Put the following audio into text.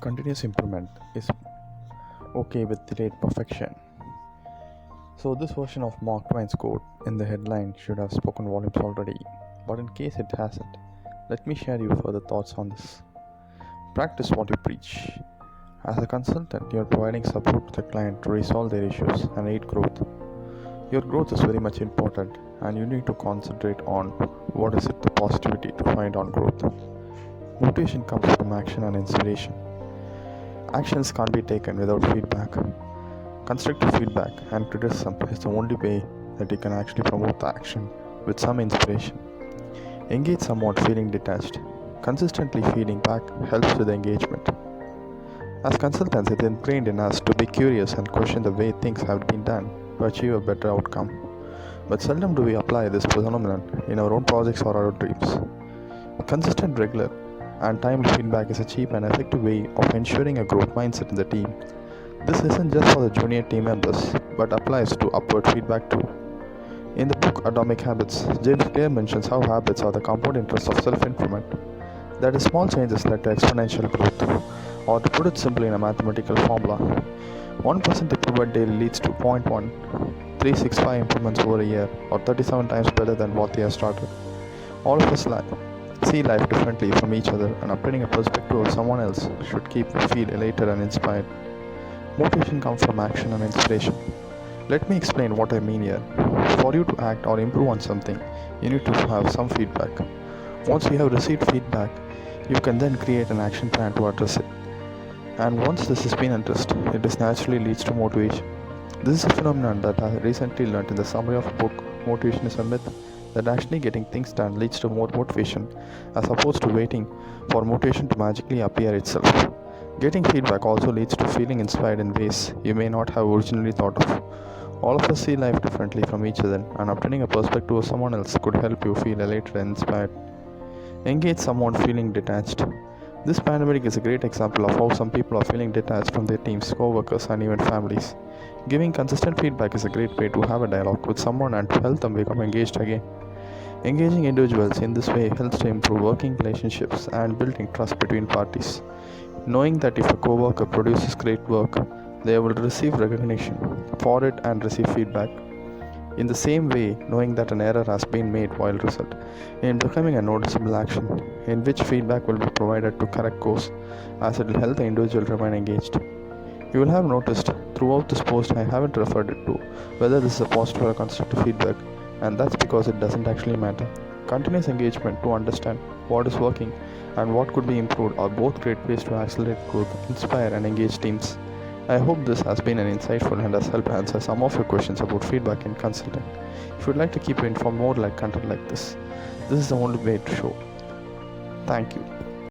Continuous improvement is okay with delayed perfection. So, this version of Mark Twain's quote in the headline should have spoken volumes already, but in case it hasn't, let me share you further thoughts on this. Practice what you preach. As a consultant, you are providing support to the client to resolve their issues and aid growth. Your growth is very much important, and you need to concentrate on what is it the positivity to find on growth. Motivation comes from action and inspiration. Actions can't be taken without feedback. Constructive feedback and criticism is the only way that you can actually promote the action with some inspiration. Engage someone feeling detached. Consistently feeding back helps with engagement. As consultants, it's ingrained in us to be curious and question the way things have been done to achieve a better outcome. But seldom do we apply this phenomenon in our own projects or our dreams. Consistent, regular, and timely feedback is a cheap and effective way of ensuring a growth mindset in the team. This isn't just for the junior team members, but applies to upward feedback too. In the book Atomic Habits, James Clear mentions how habits are the compound interest of self-improvement. That is, small changes led to exponential growth. Or to put it simply in a mathematical formula, 1% improvement daily leads to 0.1365 improvements over a year, or 37 times better than what they have started. All of us see life differently from each other, and obtaining a perspective of someone else should keep you feel elated and inspired. Motivation comes from action and inspiration. Let me explain what I mean here. For you to act or improve on something, you need to have some feedback. Once you have received feedback, you can then create an action plan to address it. And once this has been addressed, it naturally leads to motivation. This is a phenomenon that I recently learned in the summary of a book, Motivation is a Myth, that actually getting things done leads to more motivation as opposed to waiting for motivation to magically appear itself. Getting feedback also leads to feeling inspired in ways you may not have originally thought of. All of us see life differently from each other, and obtaining a perspective of someone else could help you feel elated and inspired. Engage someone feeling detached. This pandemic is a great example of how some people are feeling detached from their teams, co-workers, and even families. Giving consistent feedback is a great way to have a dialogue with someone and to help them become engaged again. Engaging individuals in this way helps to improve working relationships and building trust between parties. Knowing that if a co-worker produces great work, they will receive recognition for it and receive feedback. In the same way, knowing that an error has been made will result in becoming a noticeable action, in which feedback will be provided to correct course, as it will help the individual remain engaged. You will have noticed throughout this post I haven't referred it to whether this is a positive or a constructive feedback, and that's because it doesn't actually matter. Continuous engagement to understand what is working and what could be improved are both great ways to accelerate growth, inspire, and engage teams. I hope this has been an insightful and has helped answer some of your questions about feedback in consulting. If you'd like to keep informed more like content like this is the only way to show. Thank you.